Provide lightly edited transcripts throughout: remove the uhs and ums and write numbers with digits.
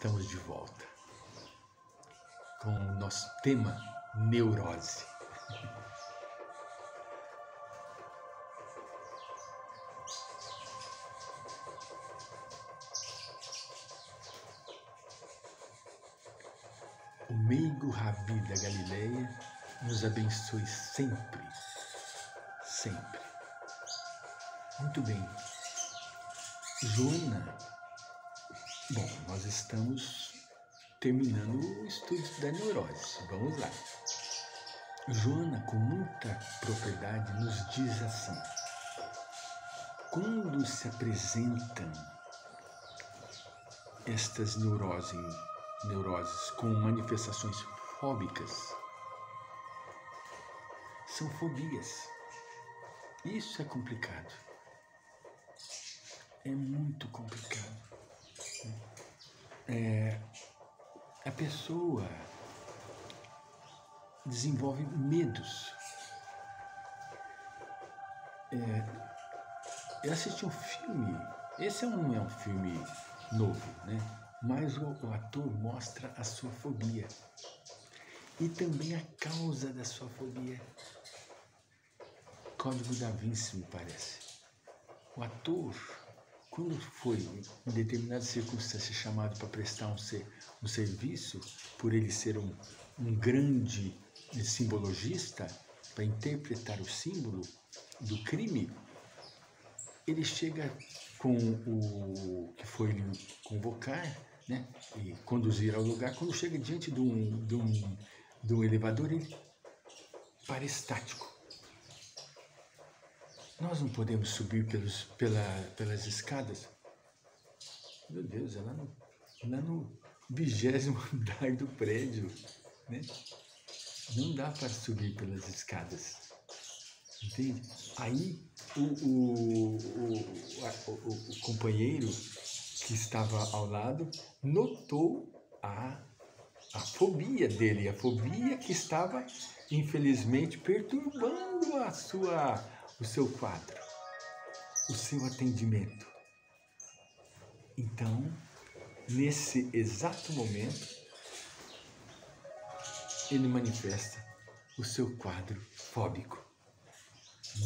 estamos de volta com o nosso tema neurose. O meigo Rabi da Galileia nos abençoe sempre, sempre. Muito bem. Joana, bom, nós estamos terminando o estudo da neurose. Vamos lá. Joana, com muita propriedade, nos diz assim: quando se apresentam estas neuroses com manifestações fóbicas, são fobias. Isso é complicado. É muito complicado. A pessoa desenvolve medos. Eu assisti um filme, esse não é um filme novo, né? Mas o ator mostra a sua fobia e também a causa da sua fobia. Código da Vinci, me parece. O ator, quando foi, em determinadas circunstâncias, chamado para prestar um serviço, por ele ser um grande simbologista, para interpretar o símbolo do crime, ele chega com o que foi lhe convocar, né, e conduzir ao lugar. Quando chega diante de um elevador, ele para estático. Nós não podemos subir pelas escadas. Meu Deus, é lá no 20º andar do prédio, né? Não dá para subir pelas escadas, entende? Aí o companheiro que estava ao lado notou a fobia dele, a fobia que estava, infelizmente, perturbando o seu quadro, o seu atendimento. Então, nesse exato momento, ele manifesta o seu quadro fóbico.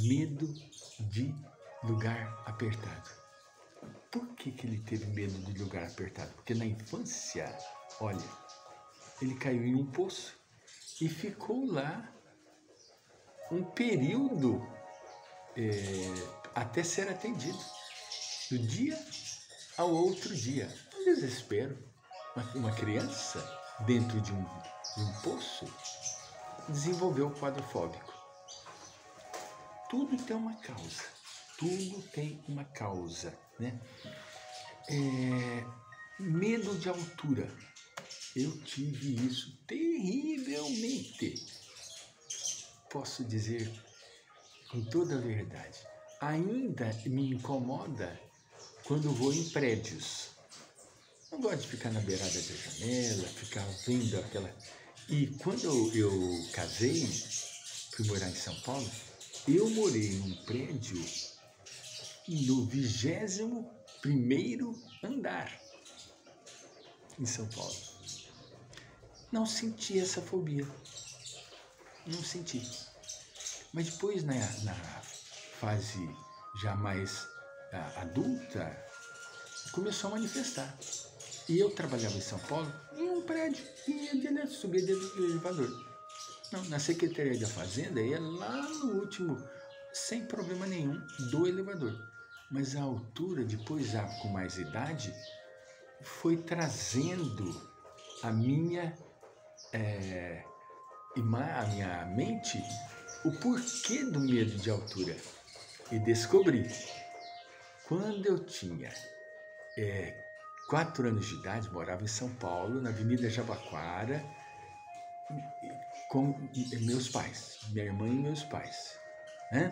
Medo de lugar apertado. Por que ele teve medo de lugar apertado? Porque na infância, olha, ele caiu em um poço e ficou lá um período até ser atendido, do dia ao outro dia. Um desespero. Uma criança dentro de um poço desenvolveu o quadro fóbico. Tudo tem uma causa. Tudo tem uma causa, né? Medo de altura. Eu tive isso terrivelmente. Posso dizer com toda a verdade. Ainda me incomoda quando vou em prédios. Não gosto de ficar na beirada da janela, ficar vendo aquela... E quando eu casei, fui morar em São Paulo, eu morei num prédio no 21º andar em São Paulo. Não senti essa fobia. Não senti. Mas depois, na fase já mais adulta, começou a manifestar. E eu trabalhava em São Paulo, em um prédio, e subia dentro do elevador. Não, na Secretaria da Fazenda, ia lá no último, sem problema nenhum, do elevador. Mas a altura, depois, já com mais idade, foi trazendo a minha mente o porquê do medo de altura. E descobri, quando eu tinha 4 anos de idade, morava em São Paulo, na Avenida Jabaquara, com meus pais, minha irmã e meus pais, né?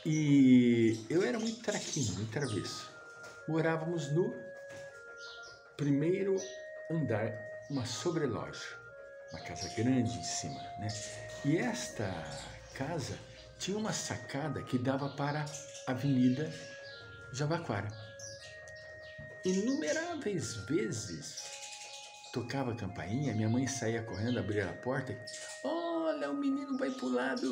E eu era muito traquino, muito travesso. Morávamos no 1º andar, uma sobreloja, uma casa grande em cima, né? E esta casa tinha uma sacada que dava para a Avenida Jabaquara. inumeráveis vezes tocava a campainha, minha mãe saía correndo, abria a porta. Olha, o menino vai pro lado,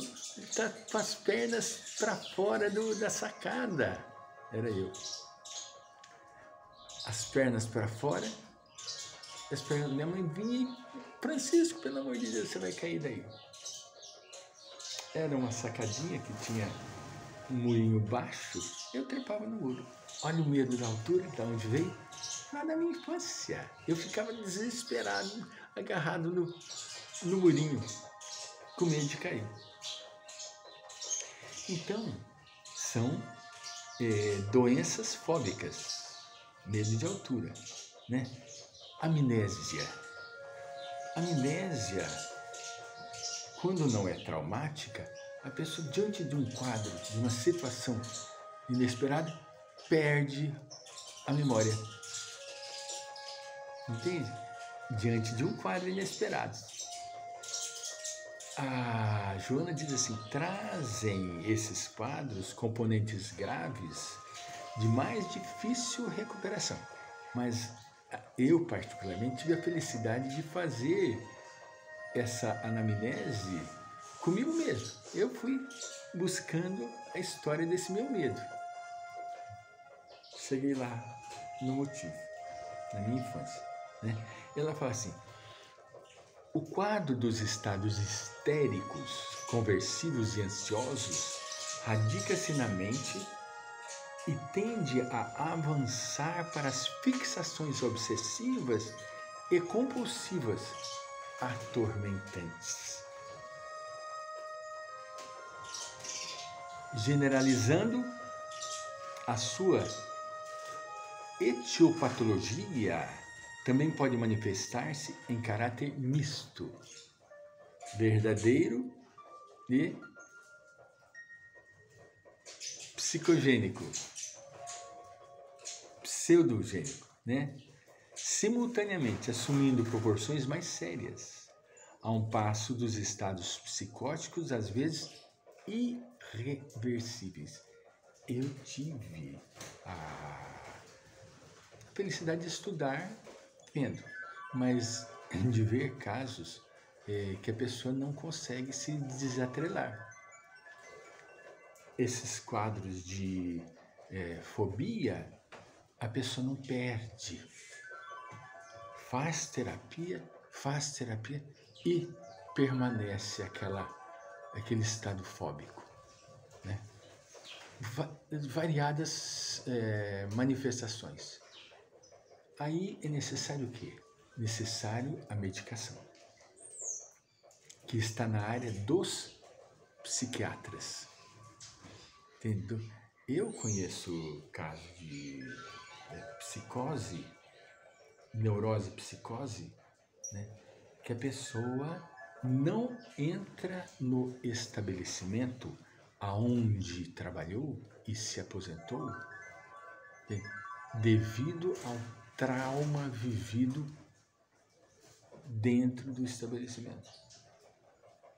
tá com as pernas para fora da sacada. Era eu. As pernas para fora, as pernas, minha mãe vinha e, Francisco, pelo amor de Deus, você vai cair daí. Era uma sacadinha que tinha um murinho baixo, eu trepava no muro. Olha o medo da altura, de onde veio. Lá na minha infância, eu ficava desesperado, agarrado no murinho, com medo de cair. Então, são doenças fóbicas, medo de altura, né? Amnésia. Amnésia, quando não é traumática, a pessoa, diante de um quadro, de uma situação inesperada, perde a memória. Entende? Diante de um quadro inesperado. A Joana diz assim, trazem esses quadros componentes graves de mais difícil recuperação. Mas eu, particularmente, tive a felicidade de fazer essa anamnese comigo mesmo. Eu fui buscando a história desse meu medo. Cheguei lá no motivo, na minha infância, né? Ela fala assim, o quadro dos estados histéricos, conversivos e ansiosos radica-se na mente e tende a avançar para as fixações obsessivas e compulsivas atormentantes. Generalizando a sua etiopatologia, também pode manifestar-se em caráter misto, verdadeiro e psicogênico, pseudogênico, né? Simultaneamente assumindo proporções mais sérias, a um passo dos estados psicóticos, às vezes irreversíveis. Eu tive a felicidade de estudar vendo, mas de ver casos que a pessoa não consegue se desatrelar. Esses quadros de fobia, a pessoa não perde. Faz terapia e permanece aquele estado fóbico, né? Variadas manifestações. Aí é necessário o quê? Necessário a medicação, que está na área dos psiquiatras. Entendeu? Eu conheço casos de psicose, neurose psicose, né? Que a pessoa não entra no estabelecimento aonde trabalhou e se aposentou, devido ao trauma vivido dentro do estabelecimento.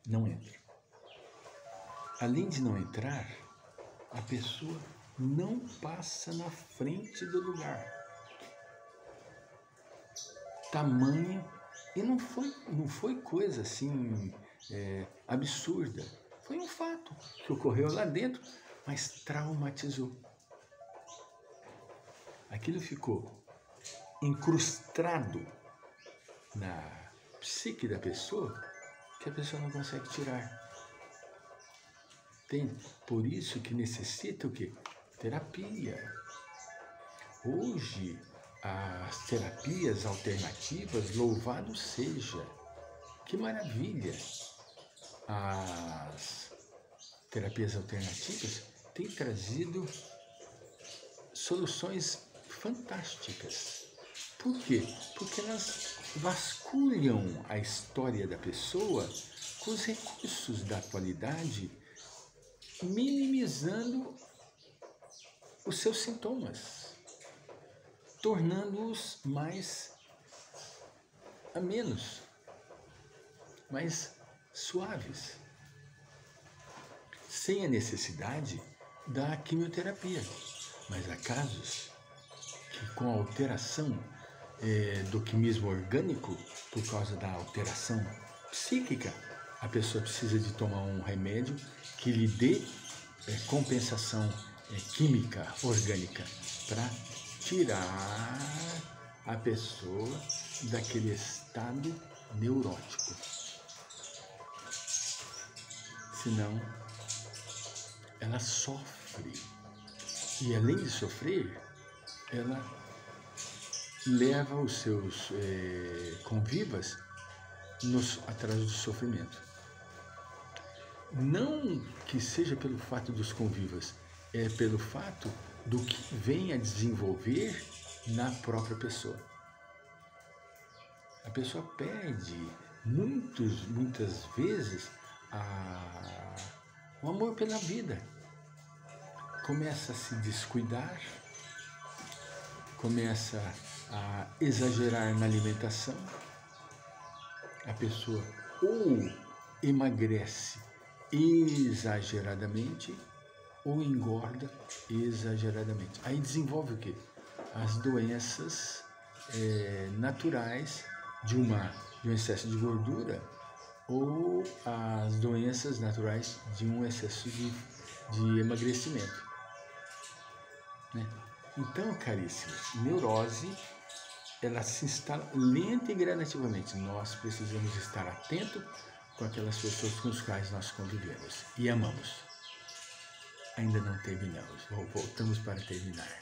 Não entra. Além de não entrar, a pessoa não passa na frente do lugar. Tamanho, e não foi coisa assim absurda. Foi um fato que ocorreu lá dentro, mas traumatizou. Aquilo ficou incrustado na psique da pessoa que a pessoa não consegue tirar. Entende? Por isso que necessita o quê? Terapia. Hoje, as terapias alternativas, louvado seja. Que maravilha! As terapias alternativas têm trazido soluções fantásticas. Por quê? Porque elas vasculham a história da pessoa com os recursos da atualidade, minimizando os seus sintomas, tornando-os mais amenos, mais suaves, sem a necessidade da quimioterapia. Mas há casos que com a alteração do químismo orgânico, por causa da alteração psíquica, a pessoa precisa de tomar um remédio que lhe dê compensação química orgânica para tirar a pessoa daquele estado neurótico. Senão, ela sofre. E além de sofrer, ela leva os seus convivas atrás do sofrimento. Não que seja pelo fato dos convivas, é pelo fato do que vem a desenvolver na própria pessoa. A pessoa perde muitas vezes o amor pela vida. Começa a se descuidar, começa a exagerar na alimentação. A pessoa ou emagrece exageradamente ou engorda exageradamente. Aí desenvolve o quê? As doenças naturais de um excesso de gordura ou as doenças naturais de um excesso de emagrecimento. Né? Então, caríssimos, neurose, ela se instala lenta e gradativamente. Nós precisamos estar atentos com aquelas pessoas com as quais nós convivemos e amamos. Ainda não terminamos, voltamos para terminar.